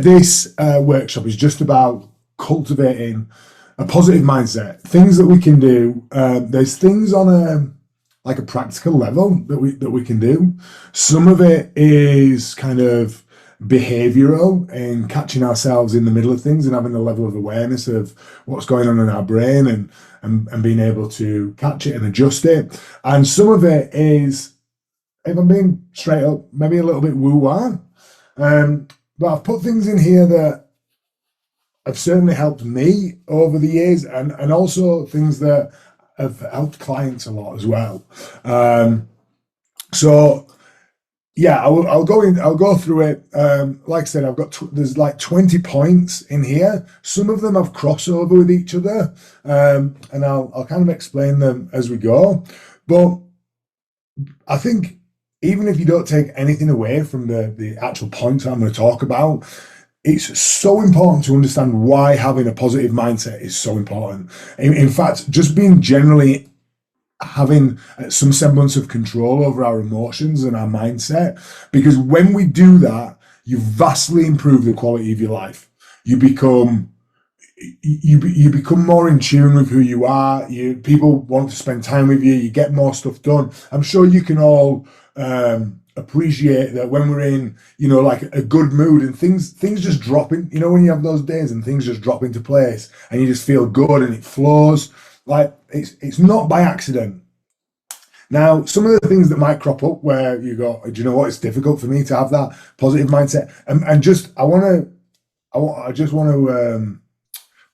This workshop is just about cultivating a positive mindset. Things that we can do. There's things on a practical level that we can do. Some of it is kind of behavioral and catching ourselves in the middle of things and having a level of awareness of what's going on in our brain and being able to catch it and adjust it. And some of it is, if I'm being straight up, maybe a little bit woo-wah. But I've put things in here that have certainly helped me over the years, and also things that have helped clients a lot as well. So yeah, I'll go through it. Like I said, there's like 20 points in here. Some of them have crossover with each other, and I'll kind of explain them as we go. But I think even if you don't take anything away from the actual points I'm going to talk about, it's so important to understand why having a positive mindset is so important. In fact, just being generally having some semblance of control over our emotions and our mindset, because when we do that, you vastly improve the quality of your life. You become more in tune with who you are. People want to spend time with you. You get more stuff done. I'm sure you can all appreciate that when we're in, like a good mood and things just drop in. When you have those days and things just drop into place and you just feel good and it flows. Like it's not by accident. Now, some of the things that might crop up where you go, do you know what? It's difficult for me to have that positive mindset, and I just want to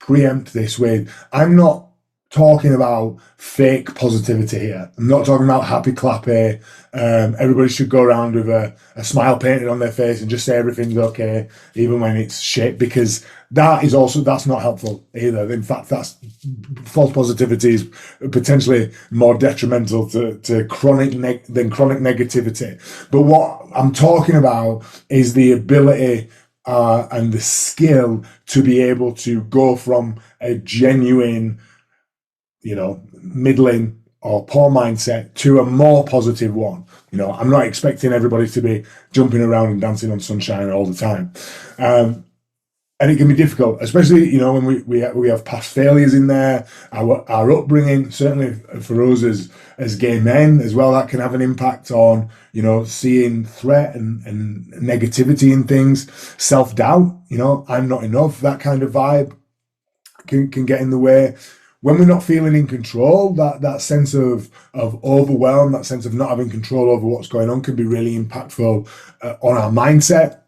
preempt this with, I'm not talking about fake positivity here. I'm not talking about happy clappy. Everybody should go around with a smile painted on their face and just say everything's okay, even when it's shit, because that's not helpful either. In fact, that's false positivity is potentially more detrimental to chronic negativity. But what I'm talking about is the ability and the skill to be able to go from a genuine, middling or poor mindset to a more positive one. I'm not expecting everybody to be jumping around and dancing on sunshine all the time. And it can be difficult, especially, when we have past failures in there, our upbringing, certainly for us as gay men as well, that can have an impact on, seeing threat and negativity in things, self-doubt, I'm not enough, that kind of vibe can get in the way. When we're not feeling in control, that sense of overwhelm, that sense of not having control over what's going on can be really impactful on our mindset.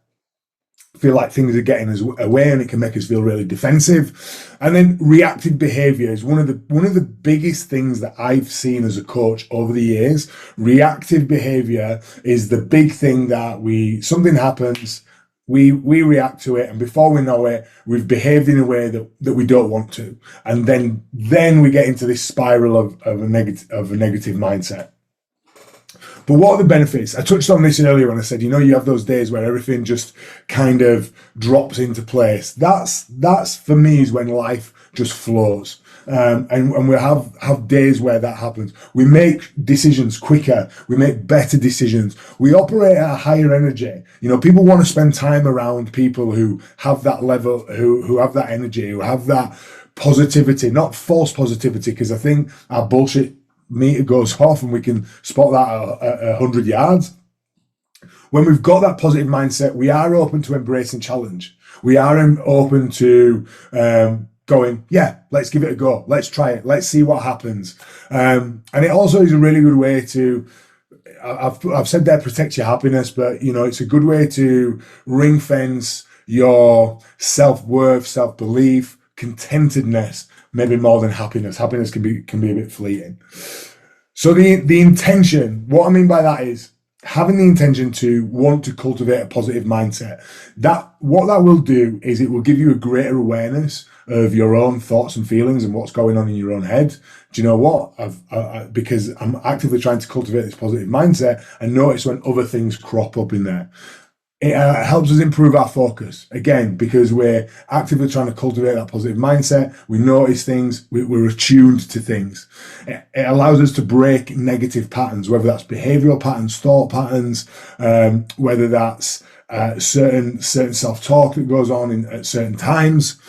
Feel like things are getting us away, and it can make us feel really defensive. And then reactive behavior is one of the biggest things that I've seen as a coach over the years. Reactive behavior is the big thing that something happens, we react to it, and before we know it, we've behaved in a way that we don't want to, and then we get into this spiral of a negative mindset. But what are the benefits? I touched on this earlier when I said, you have those days where everything just kind of drops into place. That's for me is when life just flows. And we have days where that happens. We make decisions quicker. We make better decisions. We operate at a higher energy. People want to spend time around people who have that level, who have that energy, who have that positivity, not false positivity, because I think our bullshit meter goes off and we can spot that at 100 yards. When we've got that positive mindset, we are open to embracing challenge. We are open to going, yeah, let's give it a go. Let's try it. Let's see what happens. And it also is a really good way to, I've said there, protect your happiness, but it's a good way to ring fence your self-worth, self-belief, contentedness, maybe more than happiness. Happiness can be a bit fleeting. So the intention, what I mean by that is having the intention to want to cultivate a positive mindset. What that will do is it will give you a greater awareness of your own thoughts and feelings and what's going on in your own head. Do you know what? Because I'm actively trying to cultivate this positive mindset, and notice when other things crop up in there. It helps us improve our focus, again, because we're actively trying to cultivate that positive mindset. We notice things, we're attuned to things. It allows us to break negative patterns, whether that's behavioral patterns, thought patterns, whether that's certain self-talk that goes on at certain times.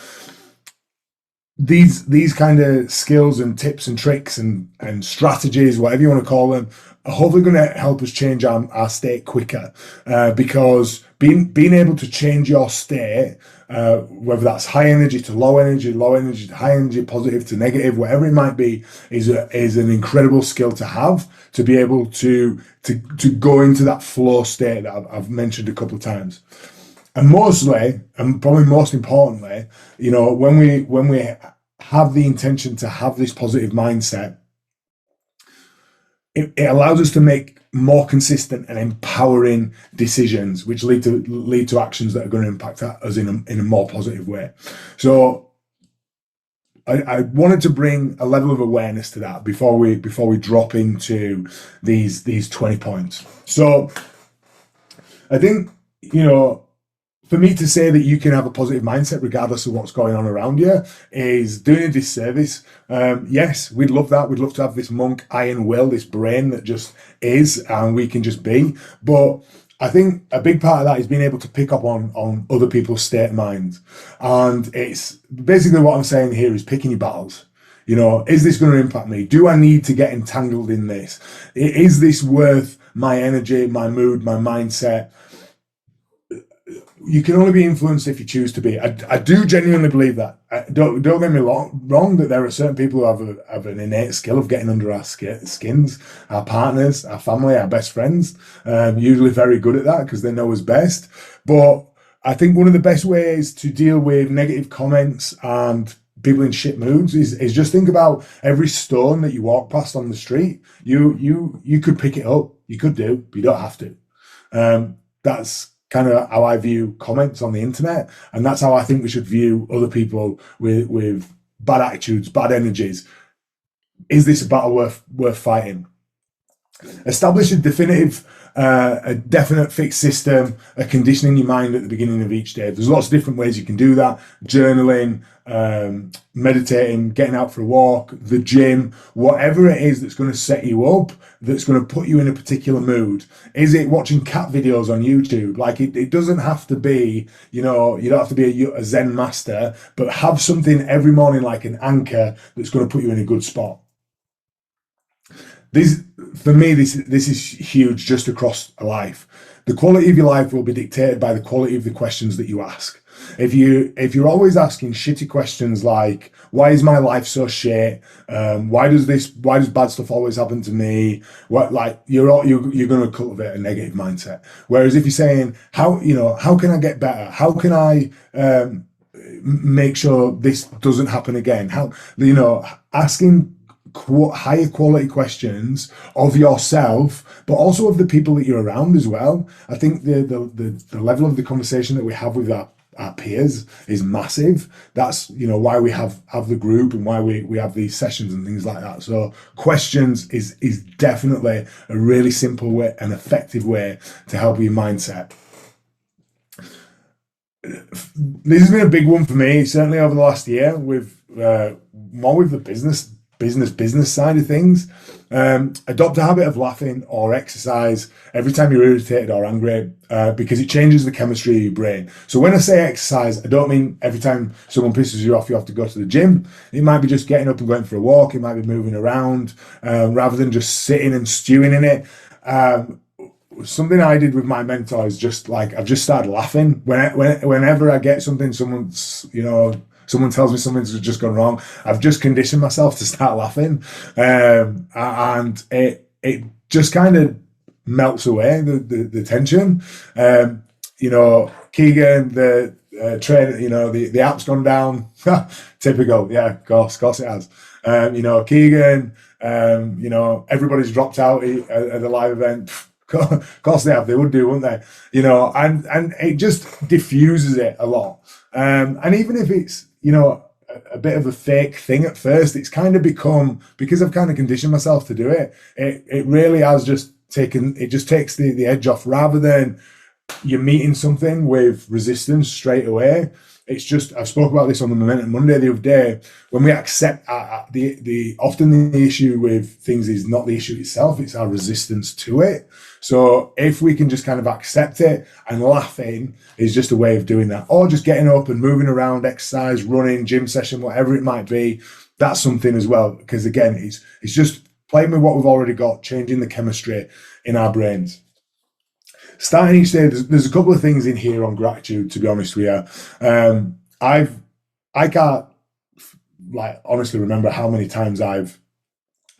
These kind of skills and tips and tricks and strategies, whatever you want to call them, are hopefully going to help us change our state quicker, because being able to change your state, whether that's high energy to low energy to high energy, positive to negative, whatever it might be, is an incredible skill to have, to be able to go into that flow state that I've mentioned a couple of times. And mostly, and probably most importantly, when we have the intention to have this positive mindset, it allows us to make more consistent and empowering decisions, which lead to actions that are going to impact us in a more positive way. So I wanted to bring a level of awareness to that before we drop into these 20 points. So I think, for me to say that you can have a positive mindset regardless of what's going on around you is doing a disservice. Yes, we'd love that. We'd love to have this monk iron will, this brain that just is, and we can just be. But I think a big part of that is being able to pick up on other people's state of mind. And it's basically what I'm saying here is picking your battles. Is this going to impact me? Do I need to get entangled in this? Is this worth my energy, my mood, my mindset? You can only be influenced if you choose to be. I do genuinely believe that. Don't get me wrong that there are certain people who have an innate skill of getting under our skins, our partners, our family, our best friends. Usually very good at that because they know us best. But I think one of the best ways to deal with negative comments and people in shit moods is just think about every stone that you walk past on the street. You could pick it up. You could do, but you don't have to. That's kind of how I view comments on the internet, and that's how I think we should view other people with bad attitudes, bad energies. Is this a battle worth fighting? Establish a definite fixed system, a conditioning your mind at the beginning of each day. There's lots of different ways you can do that: journaling, meditating, getting out for a walk, the gym, whatever it is that's going to set you up, that's going to put you in a particular mood. Is it watching cat videos on YouTube? Like it doesn't have to be, you don't have to be a Zen master, but have something every morning like an anchor that's going to put you in a good spot. For me, this is huge just across a life. The quality of your life will be dictated by the quality of the questions that you ask. If you're always asking shitty questions like, why is my life so shit? Why does bad stuff always happen to me? You're going to cultivate a negative mindset. Whereas if you're saying, how can I get better? How can I make sure this doesn't happen again? Asking higher quality questions of yourself, but also of the people that you're around as well. I think the level of the conversation that we have with our peers is massive. That's why we have the group and why we have these sessions and things like that. So questions is definitely a really simple way, an effective way to help your mindset. This has been a big one for me, certainly over the last year, with more with the business side of things. Adopt a habit of laughing or exercise every time you're irritated or angry, because it changes the chemistry of your brain. So when I say exercise, I don't mean every time someone pisses you off you have to go to the gym. It might be just getting up and going for a walk. It might be moving around, rather than just sitting and stewing in it. Something I did with my mentor is I've just started laughing whenever I get something, someone tells me something's just gone wrong. I've just conditioned myself to start laughing, and it just kind of melts away the tension. Keegan, the trainer, the app's gone down. Typical, yeah, of course it has. Keegan, everybody's dropped out at the live event. Of course they have. They would do, wouldn't they? And it just diffuses it a lot. And even if it's a bit of a fake thing at first, it's kind of become, because I've kind of conditioned myself to do it. It really has just taken. It just takes the edge off, rather than you're meeting something with resistance straight away. It's just, I spoke about this on the Momentum Monday the other day. When we accept often the issue with things is not the issue itself, it's our resistance to it. So if we can just kind of accept it, and laughing is just a way of doing that, or just getting up and moving around, exercise, running, gym session, whatever it might be, that's something as well. Because again, it's just playing with what we've already got, changing the chemistry in our brains. Starting each day, there's a couple of things in here on gratitude, to be honest with you. I can't like honestly remember how many times I've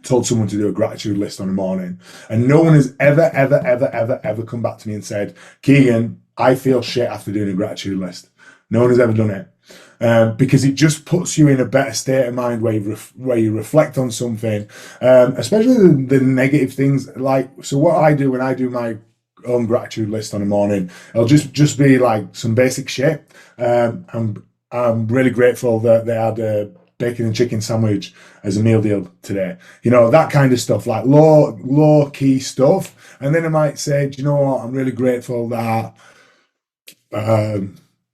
told someone to do a gratitude list on a morning, and no one has ever come back to me and said, Keegan, I feel shit after doing a gratitude list. No one has ever done it. Because it just puts you in a better state of mind where you reflect on something, especially the negative things. Like, so what I do when I do my own gratitude list on a morning, it'll just be like some basic shit. I'm really grateful that they had a bacon and chicken sandwich as a meal deal today. You know, that kind of stuff, like low key stuff. And then I might say, do you know what? I'm really grateful that,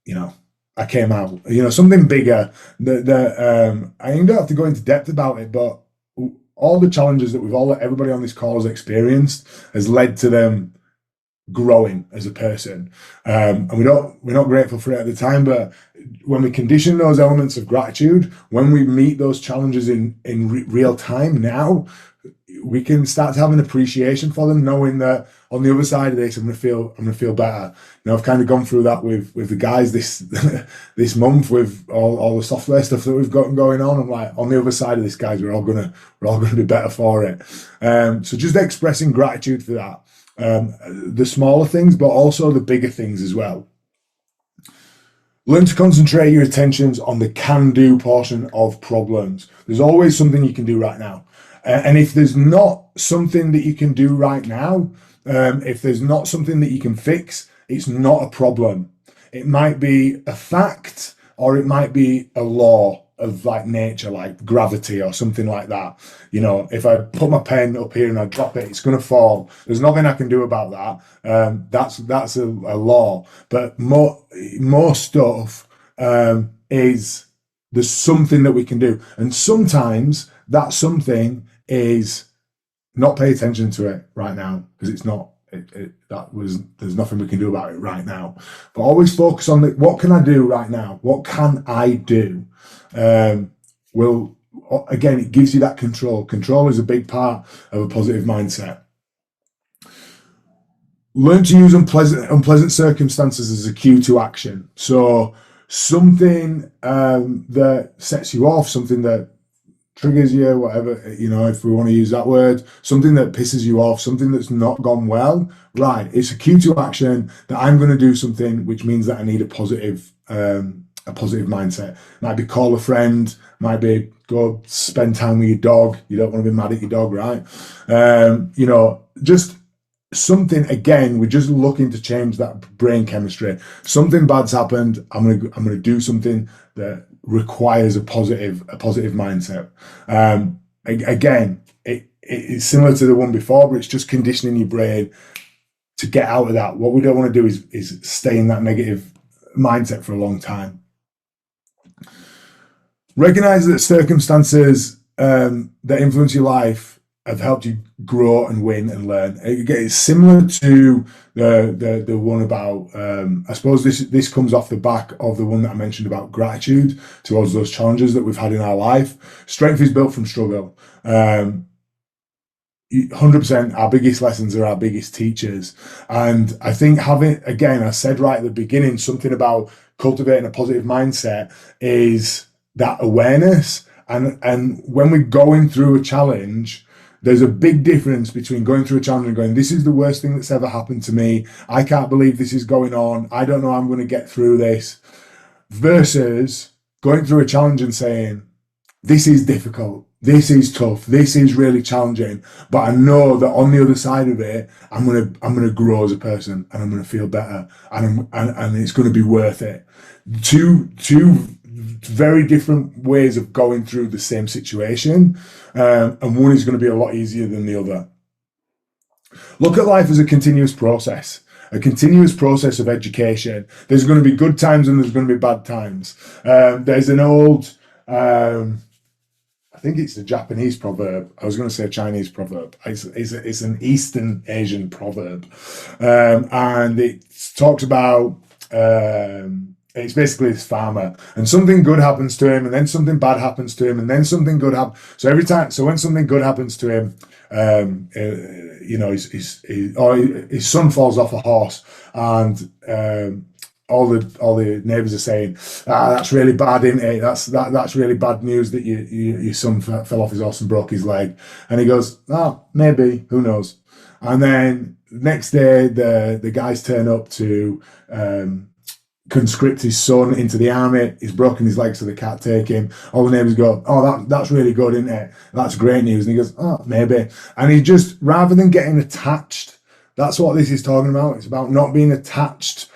you know, I came out, you know, something bigger that I don't have to go into depth about it, but all the challenges that everybody on this call has experienced has led to them growing as a person, and we're not grateful for it at the time, but when we condition those elements of gratitude, when we meet those challenges in real time now, we can start to have an appreciation for them, knowing that on the other side of this, I'm gonna feel better. You know, I've kind of gone through that with the guys this this month with all the software stuff that we've got going on. I'm like, on the other side of this, guys, we're all gonna be better for it. So just expressing gratitude for that. The smaller things, but also the bigger things as well. Learn to concentrate your attentions on the can-do portion of problems. There's always something you can do right now. And if there's not something that you can do right now, if there's not something that you can fix, it's not a problem. It might be a fact, or it might be a law of like nature, like gravity or something like that. You know, if I put my pen up here and I drop it, it's going to fall. There's nothing I can do about that. That's a law. But more stuff is there's something that we can do, and sometimes that something is not pay attention to it right now, because it's not. There's nothing we can do about it right now. But always focus on what can I do right now? What can I do? Again, it gives you that control. Control is a big part of a positive mindset. Learn to use unpleasant circumstances as a cue to action. So something that sets you off, something that triggers you, whatever, you know, if we want to use that word, something that pisses you off, something that's not gone well, right? It's a cue to action that I'm going to do something, which means that I need a positive mindset. Might be call a friend, might be go spend time with your dog. You don't want to be mad at your dog, right? You know, just something. Again, we're just looking to change that brain chemistry. Something bad's happened. I'm gonna do something that requires a positive mindset. Again, it's similar to the one before, but it's just conditioning your brain to get out of that. What we don't want to do is stay in that negative mindset for a long time. Recognize that circumstances that influence your life have helped you grow and win and learn. It's similar to the one about, I suppose this comes off the back of the one that I mentioned about gratitude towards those challenges that we've had in our life. Strength is built from struggle. 100%, our biggest lessons are our biggest teachers. And I think again, I said right at the beginning, something about cultivating a positive mindset is that awareness. And when we're going through a challenge, there's a big difference between going through a challenge and going, this is the worst thing that's ever happened to me. I can't believe this is going on. I don't know how I'm going to get through this. Versus going through a challenge and saying, this is difficult. This is tough. This is really challenging. But I know that on the other side of it, I'm gonna grow as a person, and I'm gonna feel better, and it's gonna be worth it. Two very different ways of going through the same situation, and one is going to be a lot easier than the other. Look at life as a continuous process. a continuous process of education. There's going to be good times and there's going to be bad times. There's an old, I think it's a Japanese proverb. I was going to say a Chinese proverb. It's an Eastern Asian proverb. And it talks about, it's basically this farmer, and something good happens to him, and then something bad happens to him, and then something good happens. So every time, so when something good happens to him, his son falls off a horse, and all the neighbours are saying, that's really bad, isn't it? That's really bad news that your son fell off his horse and broke his leg. And he goes, maybe, who knows? And then the next day, the guys turn up to conscript his son into the army. He's broken his leg, so they can't take him. All the neighbours go, that's really good, isn't it? That's great news. And he goes, maybe. And he just, rather than getting attached, that's what this is talking about. It's about not being attached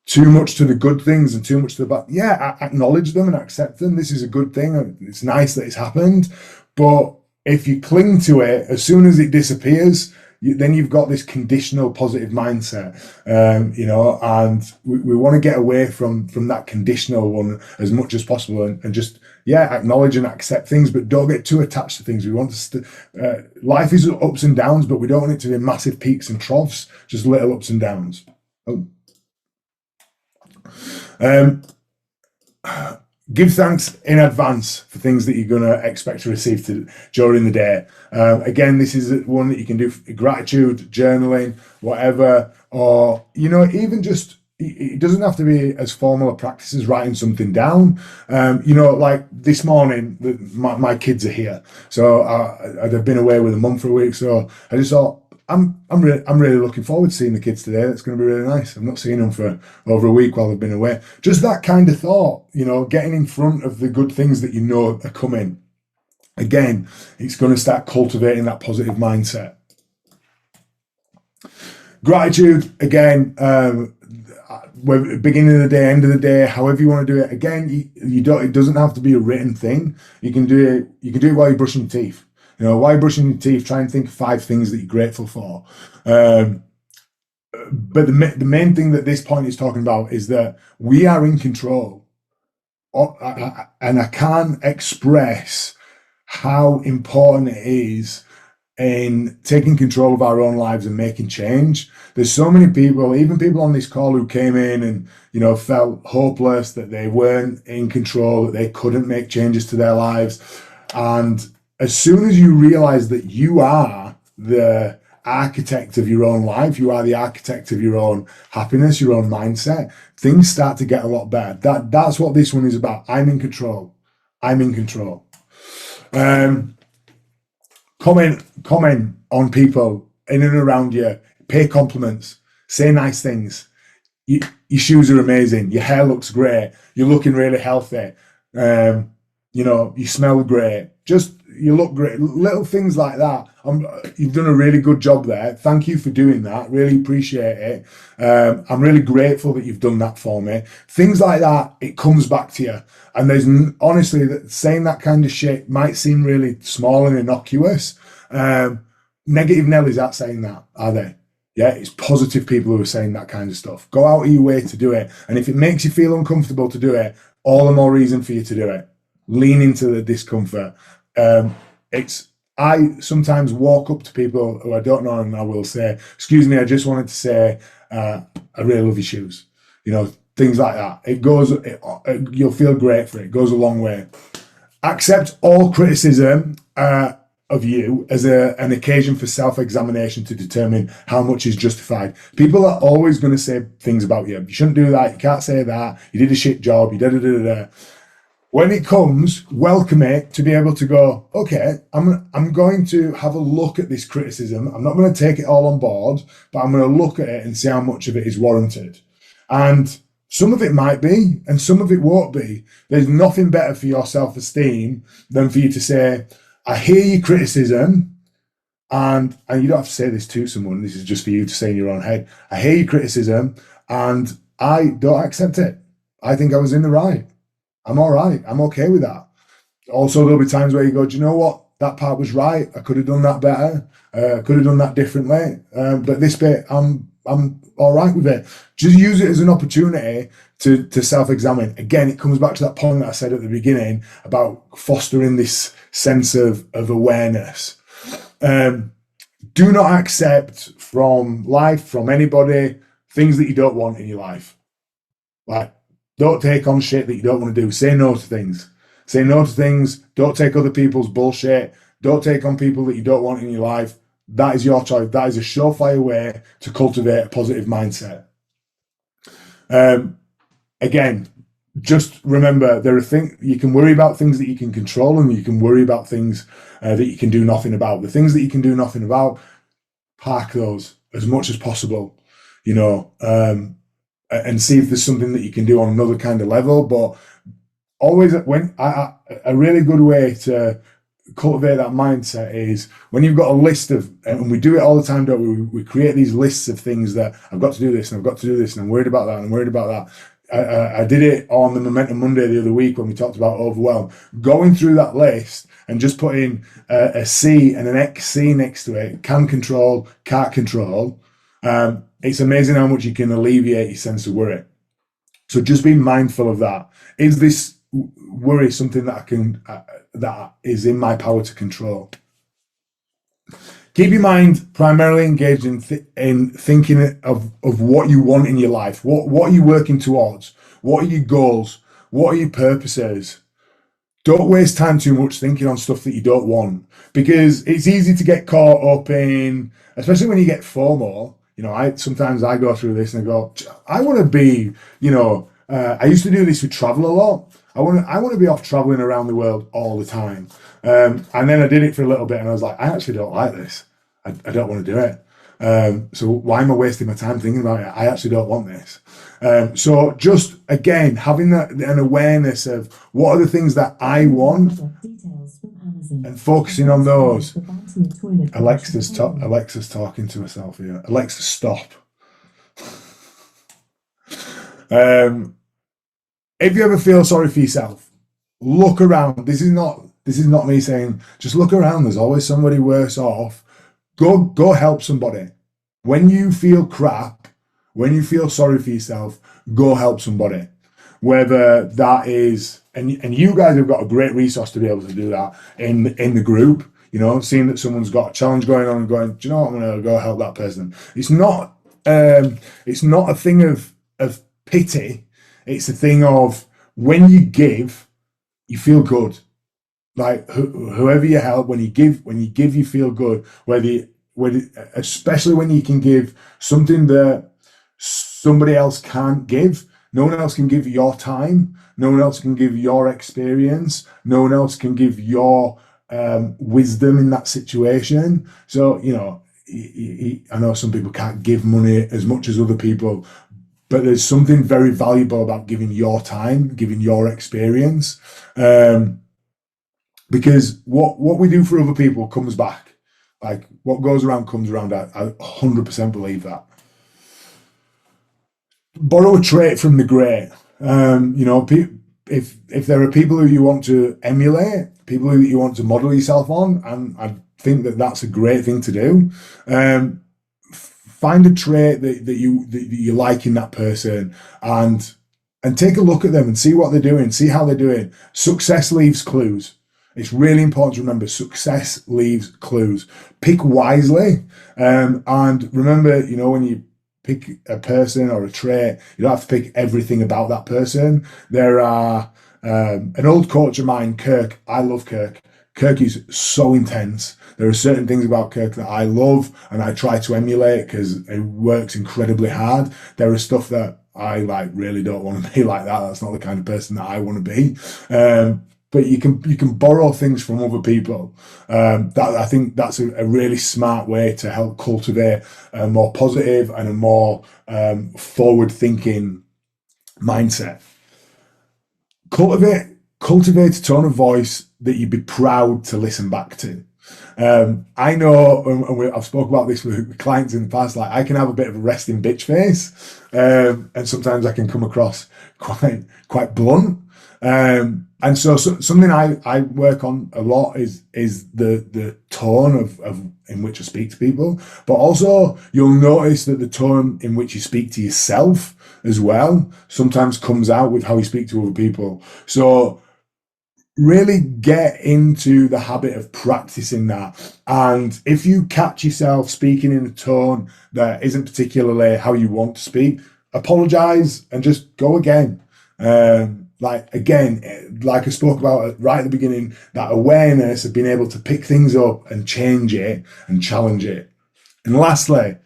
too much to the good things and too much to the bad. Yeah, acknowledge them and accept them. This is a good thing. It's nice that it's happened. But if you cling to it, as soon as it disappears, then you've got this conditional positive mindset, and we want to get away from that conditional one as much as possible and just, acknowledge and accept things, but don't get too attached to things. We want to, life is ups and downs, but we don't want it to be massive peaks and troughs, just little ups and downs. Give thanks in advance for things that you're going to expect to receive during the day. Again, this is one that you can do for gratitude, journaling, whatever, or, even just, it doesn't have to be as formal a practice as writing something down. Like this morning, my kids are here. So I've been away with a mum for a week. So I just thought, I'm really looking forward to seeing the kids today. It's going to be really nice. I've not seen them for over a week while they've been away. Just that kind of thought, getting in front of the good things that are coming. Again, it's going to start cultivating that positive mindset. Gratitude, again, beginning of the day, end of the day, however you want to do it. Again, it doesn't have to be a written thing. You can do it while you're brushing your teeth. While you're brushing your teeth, try and think of 5 things that you're grateful for. But the main thing that this point is talking about is that we are in control. And I can't express how important it is in taking control of our own lives and making change. There's so many people, even people on this call, who came in and, felt hopeless, that they weren't in control, that they couldn't make changes to their lives. And as soon as you realize that you are the architect of your own life, you are the architect of your own happiness, your own mindset, things start to get a lot better. That's what this one is about. I'm in control. I'm in control. Comment on people in and around you. Pay compliments. Say nice things. Your shoes are amazing. Your hair looks great. You're looking really healthy. You smell great. You look great. Little things like that. You've done a really good job there. Thank you for doing that. Really appreciate it. I'm really grateful that you've done that for me. Things like that, it comes back to you. And there's honestly, saying that kind of shit might seem really small and innocuous. Negative Nellies aren't saying that, are they? Yeah, it's positive people who are saying that kind of stuff. Go out of your way to do it. And if it makes you feel uncomfortable to do it, all the more reason for you to do it. Lean into the discomfort. I sometimes walk up to people who I don't know, and I will say, excuse me, I just wanted to say, I really love your shoes. Things like that. You'll feel great for it. It goes a long way. Accept all criticism of you as an occasion for self-examination to determine how much is justified. People are always going to say things about you. You shouldn't do that. You can't say that. You did a shit job. You da-da-da-da-da. When it comes, welcome it, to be able to go, okay, I'm going to have a look at this criticism. I'm not going to take it all on board, but I'm going to look at it and see how much of it is warranted. And some of it might be, and some of it won't be. There's nothing better for your self-esteem than for you to say, I hear your criticism, and you don't have to say this to someone. This is just for you to say in your own head. I hear your criticism, and I don't accept it. I think I was in the right. I'm all right. I'm okay with that. Also, there'll be times where you go, do you know what? that part was right. I could have done that better. I could have done that differently. But this bit, I'm all right with it. Just use it as an opportunity to self-examine. Again, it comes back to that point that I said at the beginning about fostering this sense of awareness. Do not accept from life, from anybody, things that you don't want in your life. Like, don't take on shit that you don't want to do. Say no to things. Say no to things. Don't take other people's bullshit. Don't take on people that you don't want in your life. That is your choice. That is a surefire way to cultivate a positive mindset. Again, just remember, there are things you can worry about, things that you can control, and you can worry about things that you can do nothing about. The things that you can do nothing about, park those as much as possible, and see if there's something that you can do on another kind of level. But always, a really good way to cultivate that mindset is when you've got a list of, and we do it all the time, don't we? We create these lists of things that I've got to do this and I've got to do this and I'm worried about that and I'm worried about that. I did it on the Momentum Monday the other week when we talked about overwhelm. Going through that list and just putting a C and an XC next to it, can control, can't control. It's amazing how much you can alleviate your sense of worry. So just be mindful of that. Is this worry something that that is in my power to control? Keep your mind primarily engaged in thinking of what you want in your life. What are you working towards? What are your goals? What are your purposes? Don't waste time too much thinking on stuff that you don't want, because it's easy to get caught up in, especially when you get FOMO. Sometimes I go through this and I go, I want to be, I used to do this with travel a lot. I want to be off traveling around the world all the time. And then I did it for a little bit and I was like, I actually don't like this. I don't want to do it. So why am I wasting my time thinking about it? I actually don't want this. So just, again, having an awareness of what are the things that I want and focusing on those. Alexa's talking to herself here. Alexa, stop. If you ever feel sorry for yourself, look around. This is not me saying just look around. There's always somebody worse off. Go help somebody. When you feel crap, when you feel sorry for yourself, go help somebody. Whether that is, and you guys have got a great resource to be able to do that in the group. Seeing that someone's got a challenge going on and going, do you know what, I'm going to go help that person. It's not a thing of pity. It's a thing of, when you give, you feel good. Like whoever you help, when you give, you feel good. Especially when you can give something that somebody else can't give. No one else can give your time. No one else can give your experience. No one else can give your wisdom in that situation. So, I know some people can't give money as much as other people, but there's something very valuable about giving your time, giving your experience. Because what we do for other people comes back. Like, what goes around comes around. I 100% believe that. Borrow a trait from the great. If there are people who you want to emulate, people who you want to model yourself on, and I think that that's a great thing to do. Find a trait that you like in that person, and take a look at them and see what they're doing, see how they're doing. Success leaves clues. It's really important to remember, success leaves clues. Pick wisely, and remember, when you pick a person or a trait, you don't have to pick everything about that person. There are an old coach of mine, Kirk. I love Kirk. Kirk is so intense. There are certain things about Kirk that I love and I try to emulate because it works incredibly hard. There is stuff that I really don't want to be like that. That's not the kind of person that I want to be. But you can borrow things from other people. I think that's a really smart way to help cultivate a more positive and a more forward-thinking mindset. Cultivate a tone of voice that you'd be proud to listen back to. I know, and I've spoke about this with clients in the past, like I can have a bit of a resting bitch face, and sometimes I can come across quite blunt. And so something I work on a lot is the tone of in which I speak to people, but also you'll notice that the tone in which you speak to yourself as well sometimes comes out with how you speak to other people. So really get into the habit of practicing that. And if you catch yourself speaking in a tone that isn't particularly how you want to speak, apologize and just go again. Like again, like I spoke about right at the beginning, that awareness of being able to pick things up and change it and challenge it. And lastly,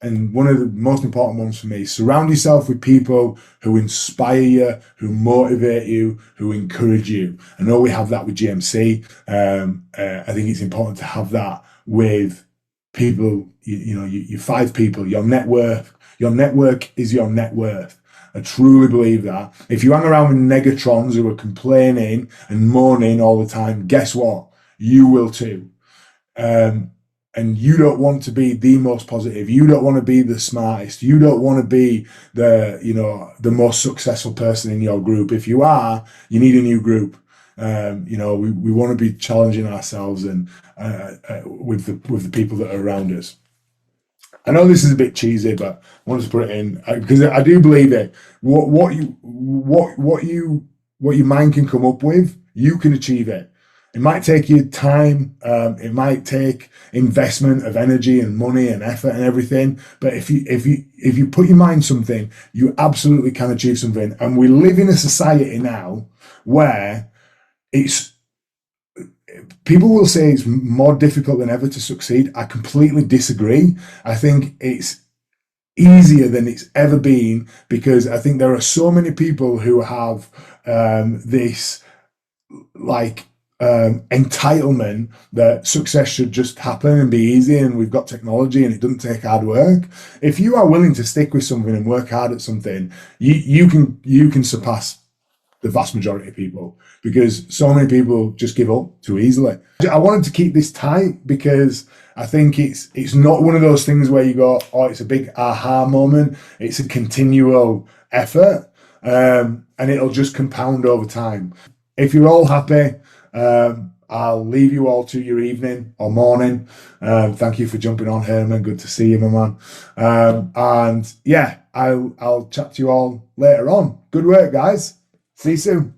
and one of the most important ones for me, surround yourself with people who inspire you, who motivate you, who encourage you. I know we have that with GMC. I think it's important to have that with people, you five people, your network. Your network is your net worth. I truly believe that. If you hang around with negatrons who are complaining and moaning all the time, guess what? You will too. Um, and you don't want to be the most positive. You don't want to be the smartest. You don't want to be the most successful person in your group. If you are, you need a new group. We want to be challenging ourselves and with the people that are around us. I know this is a bit cheesy, but I wanted to put it in because I do believe it. What your mind can come up with, you can achieve it. It might take you time. It might take investment of energy and money and effort and everything. But if you put your mind something, you absolutely can achieve something. And we live in a society now where it's people will say it's more difficult than ever to succeed. I completely disagree. I think it's easier than it's ever been because I think there are so many people who have this like entitlement that success should just happen and be easy and we've got technology and it doesn't take hard work. If you are willing to stick with something and work hard at something, you can surpass the vast majority of people because so many people just give up too easily. I wanted to keep this tight because I think it's not one of those things where you go, oh, it's a big aha moment. It's a continual effort, and it'll just compound over time. If you're all happy, I'll leave you all to your evening or morning. Thank you for jumping on, Herman. Good to see you, my man. And yeah, I'll chat to you all later on. Good work, guys. See you soon.